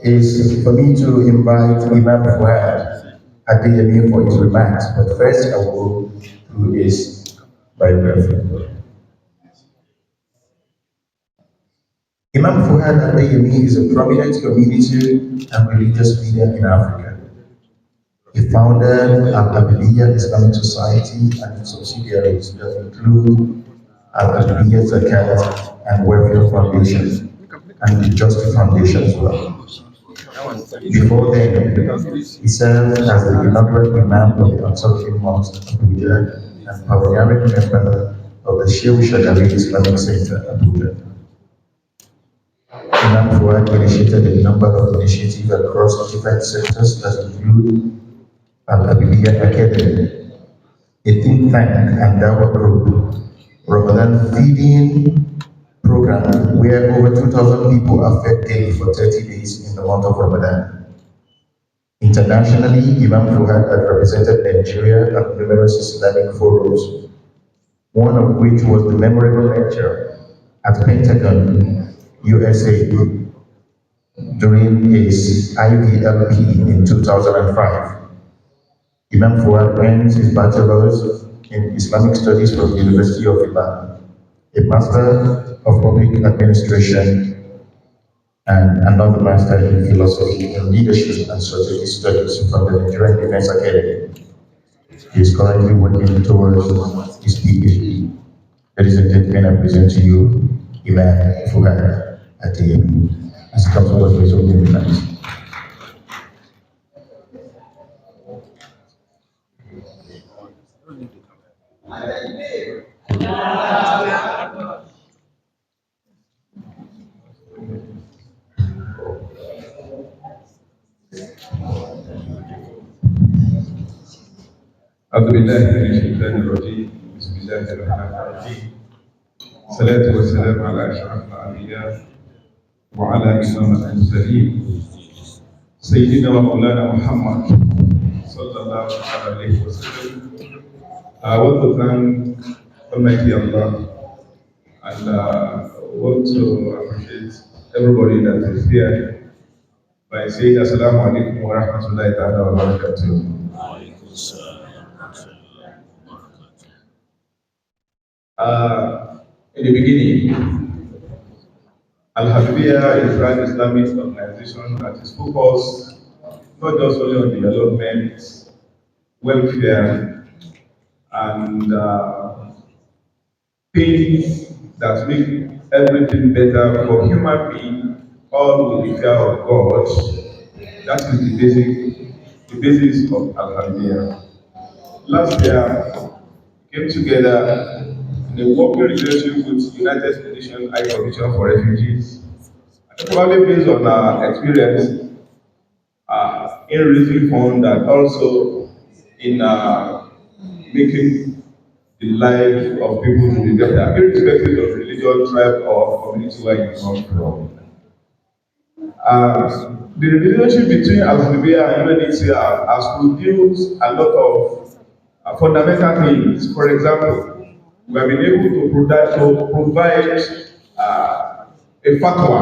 is for me to invite Imam Fuad at the for his remarks, but first I will go through his biography. Imam Fuad Adeyemi is a prominent community and religious leader in Africa. He founded Al-HABIBIYYAH Islamic Society and its subsidiaries that include Al-HABIBIYYAH Zakat and Welfare Foundation, and the Just Foundation as well. Before then, he served as the inaugural Imam of the Unhcr Mosque, Abuja, and pioneering member of the Sheikh Shagari Islamic Center, Abuja. Imam Fuad initiated a number of initiatives across different sectors that include Al-HABIBIYYAH Academy, a think tank and dawah group, Ramadan feeding program where over 2,000 people are fed daily for 30 days in the month of Ramadan. Internationally, Imam Fuad had represented Nigeria at numerous Islamic forums, one of which was the memorable lecture at Pentagon, USA, during his IVLP in 2005. Imam Fuad earned his bachelor's in Islamic Studies from the University of Imam, a Master of Public Administration, and another Master in Philosophy and Leadership and Strategic Studies from the Nigerian Defense Academy. He is currently working towards his PhD. Ladies and gentlemen, I present to you Imam Fuad Adeyemi as he comes forward for his opening remarks. أعوذ بالله من الشيطان الرجيم بسم الله الرحمن الرحيم الصلاة والسلام على أشرف الأنبياء وعلى إمام المرسلين سيدنا ومولانا محمد صلى الله عليه وسلم. I want to thank Almighty Allah and want to appreciate everybody that is here by saying Assalamu alaikum wa rahmatullahi ta'ala wa barakatuh. In the beginning, Al-HABIBIYYAH is an Islamic organization that is focused not just only on development, welfare, and things that make everything better for human beings, all with the fear of God. That is the basis of Al-HABIBIYYAH. Last year, we came together in a working relationship with United Nations High Commission for Refugees. Probably based on our experience in raising funds and also in making the life of people to be better, irrespective of religion, tribe, or community where you come from. The relationship between Al-HABIBIYYAH and Unhcr has produced a lot of fundamental things. For example, we have been able to provide a fatwa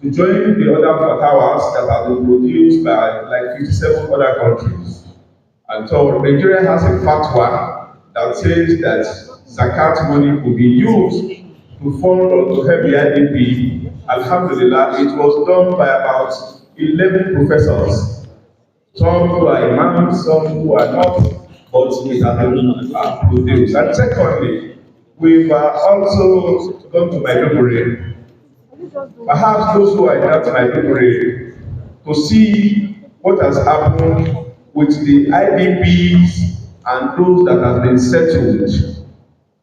to join the other fatwas that have been produced by like 57 other countries. And so Nigeria has a fatwa that says that zakat money could be used to fund or to help the IDP. Alhamdulillah, it was done by about 11 professors. Some who are imams, some who are not, but it has been produced. And secondly, we've also gone to Maiduguri. Perhaps those who are in that Maiduguri to see what has happened with the IDPs and those that have been settled.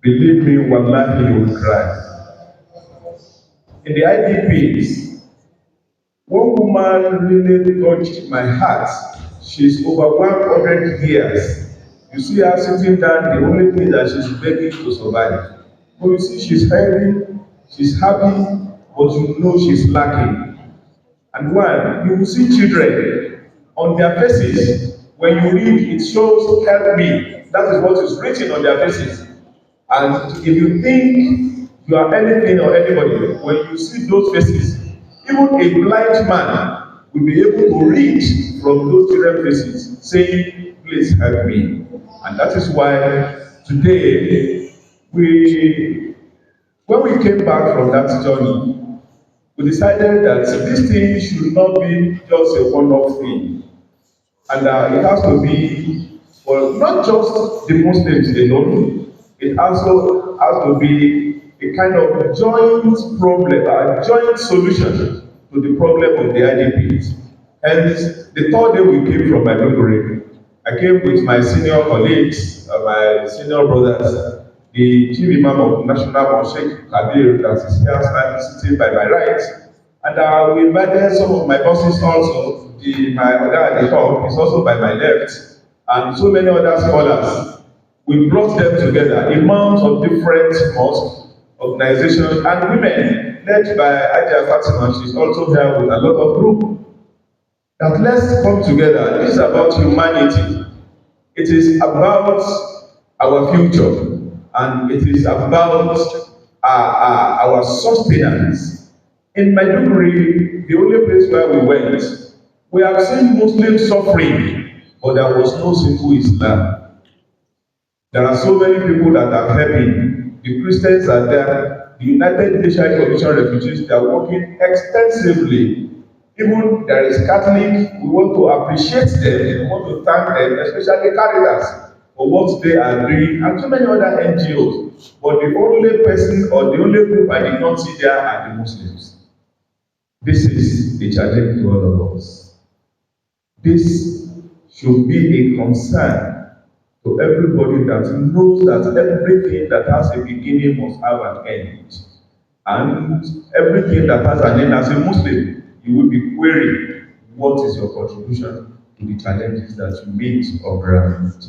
Believe me, wallahi, you will cry. In the IDPs, one woman really touched my heart. She's over 100 years. You see her sitting down, the only thing that she's begging to survive. But you see, she's healthy, she's happy, but you know she's lacking. And one, you will see children on their faces. When you read, it shows, help me. That is what is written on their faces. And if you think you are anything or anybody, when you see those faces, even a blind man will be able to reach from those children faces saying, please help me. And that is why today, when we came back from that journey, we decided that this thing should not be just a one-off thing. And it has to be for not just the Muslims alone, it also has to be a kind of joint problem, a joint solution to the problem of the IDPs. And the third day we came from Maiduguri, I came with my senior colleagues, my senior brothers, the chief imam of National Mosque Kabir, that is here sitting by my right, and we invited some of my bosses also. My other at the top is also by my left, and so many other scholars. We brought them together, imams of different mosques, organizations, and women, led by Ajia Fatima. She's also here with a lot of group. That let's come together. This is about humanity. It is about our future, and it is about our sustenance. In Maiduguri, the only place where we went, we have seen Muslims suffering, but there was no simple Islam. There are so many people that are helping. The Christians are there. The United Nations Commission Refugees, they are working extensively. Even there is Catholic, we want to appreciate them, we want to thank them, especially Caritas, for what they are doing, and so many other NGOs. But the only person or the only group I did not see there are the Muslims. This is a challenge to all of us. This should be a concern to everybody that knows that everything that has a beginning must have an end. And everything that has an end, as a Muslim, you will be querying what is your contribution to the challenges that you meet or grant.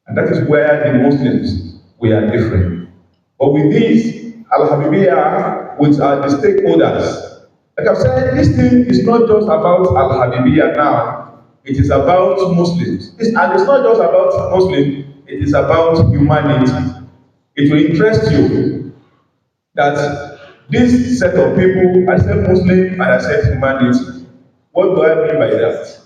And that is where the Muslims, we are different. But with this, AL-HABIBIYYAH, with the stakeholders, like I've said, this thing is not just about AL-HABIBIYYAH now. It is about Muslims. And it's not just about Muslims, it is about humanity. It will interest you that this set of people, I said Muslim and I said humanity. What do I mean by that?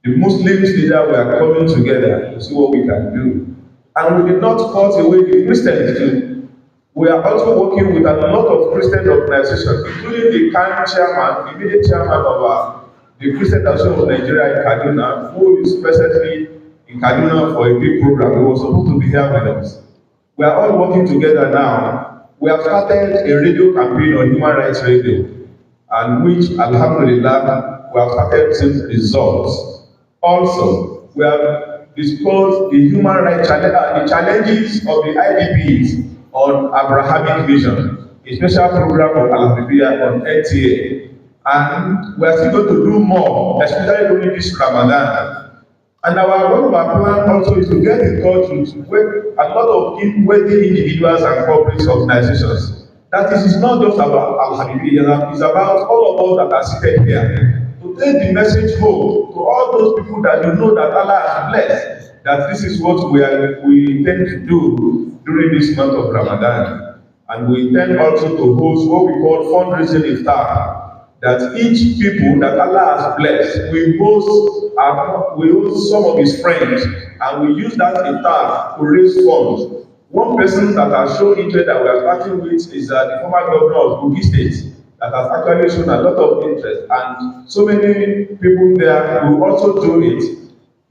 The Muslims leader were coming together to see what we can do. And we did not cut away the Christians too. We are also working with a lot of Christian organizations, including the current chairman, the immediate chairman of the Christian Association of Nigeria in Kaduna, who is presently in Kaduna for a big program. He was supposed to be here with us. We are all working together now. We have started a radio campaign on human rights radio, and which, alhamdulillah, we have started seeing results. Also, we have discussed the human rights the challenges of the IDPs on Abrahamic Vision, a special program of AL-HABIBIYYAH on NTA. And we are still going to do more, especially during this Ramadan. And one of our plans also is to get in touch with a lot of wealthy individuals and corporate organizations. That is, it's not just about AL-HABIBIYYAH, it's about all of us that are seated here. To take the message home to all those people that you know that Allah has blessed, that this is what we intend to do during this month of Ramadan. And we intend also to host what we call fundraising iftar, that each people that Allah has blessed, we host some of his friends, and we use that iftar to raise funds. One person that has shown interest that we are starting with is the former governor of Kogi State, that has actually shown a lot of interest, and so many people there will also do it.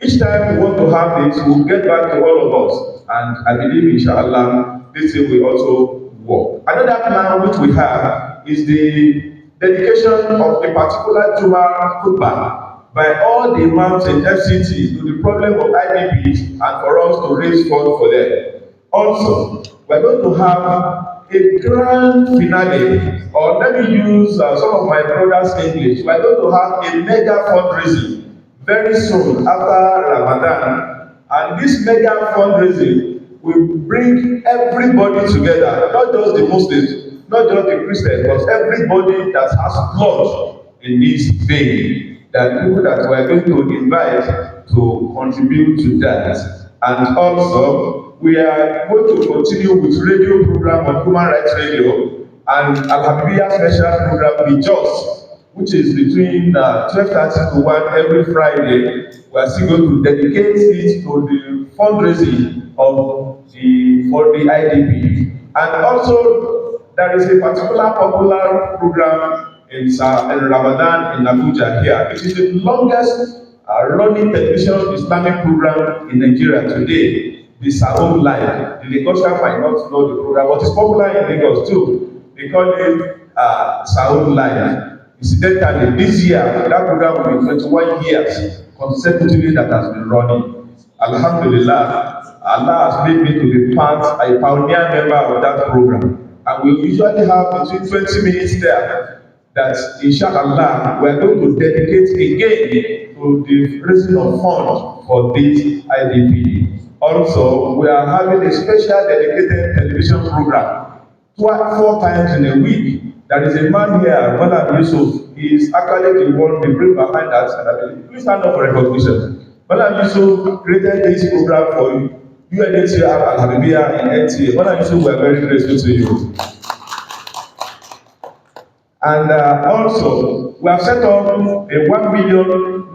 Each time we want to have this, we will get back to all of us, and I believe, inshallah, this thing will also work. Another plan which we have is the dedication of a particular Juma khutbah by all the imams in FCT to the problem of IDPs and for us to raise funds for them. Also, we are going to have a grand finale, or let me use some of my brothers' English. We are going to have a mega fundraising very soon after Ramadan, and this mega fundraising will bring everybody together, not just the Muslims, not just the Christians, but everybody that has blood in this vein, that people that we are going to invite to contribute to that. And also, we are going to continue with radio program on human rights radio and AL-HABIBIYYAH special program, Be Just, which is between 12:30 to 1 every Friday. We are still going to dedicate it to the fundraising for the IDP. And also, there is a particular popular program in Ramadan in Abuja here. It is the longest running television Islamic program in Nigeria today. The Sahur Live. The Lagosian might not know the program, but it's popular in Lagos too. They call it Sahur Live. Incidentally, this year, that program will be 21 years consecutively that has been running. Alhamdulillah, Allah has made me to be a pioneer member of that program. And we usually have between 20 minutes there that, inshallah, we are going to dedicate again to the raising of funds for this IDP. Also, we are having a special dedicated television program 4 times in a week. There is a man here, Malam Yusuf. He is actually the one, the brain behind that. Please stand up for recognition. Malam Yusuf created this program for UNHCR AL-HABIBIYYAH in NTA. Malam Yusuf, we are very grateful to you. And also, we have set up a 1 million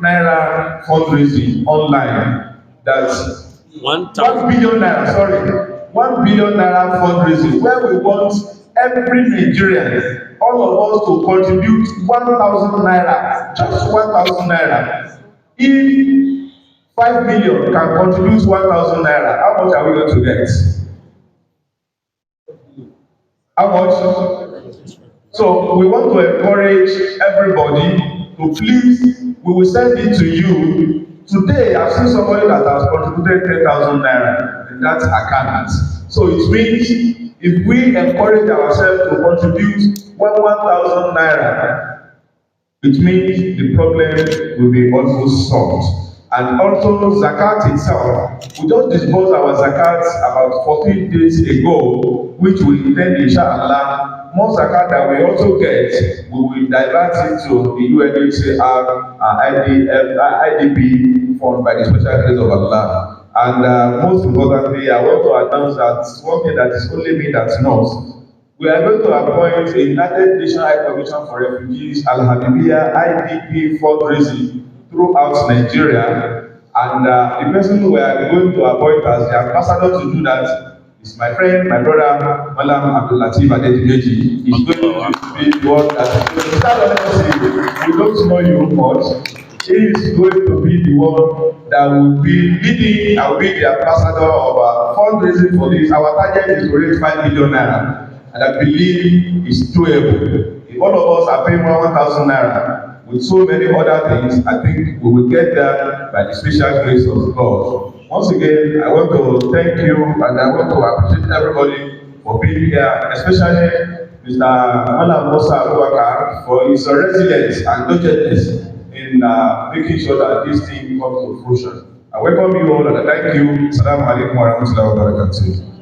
naira fundraising online. That's 1 billion naira, sorry. 1 billion naira fundraising, where we want every Nigerian, all of us to contribute 1,000 naira, just 1,000 naira. If 5 million can contribute 1,000 naira, how much are we going to get? How much? So we want to encourage everybody to please, we will send it to you. Today, I've seen somebody that has contributed 10,000 naira in that account. So it means if we encourage ourselves to contribute 1,000 naira, it means the problem will be almost solved. And also zakat itself, we just disbursed our zakat about 14 days ago, which we intend, inshallah, more zakat that we also get, we will divert it to the UNHCR IDP fund by the special grace of Allah. And most importantly, I want to announce that one thing that is only me that knows. We are going to appoint a United Nations High Commission for Refugees, AL-HABIBIYYAH IDP fundraising throughout Nigeria. And the person we are going to appoint as the ambassador to do that is my friend, my brother, Malam Abdul Latif Adedimeji. He's going to be the one that is going to we don't know you much. He is going to be the one that will be leading and will be the ambassador of fundraising for this. Our target is to raise 5 million naira. And I believe it's doable. If all of us are paying 1,000 naira with so many other things, I think we will get there by the special grace of God. Once again, I want to thank you and I want to appreciate everybody for being here, especially Mr. Malam Musa Abubakar for his resilience and diligence in making sure that this thing comes to fruition. I welcome you all and I thank you. Assalamu alaikum wa rahmatullahi wa barakatuh.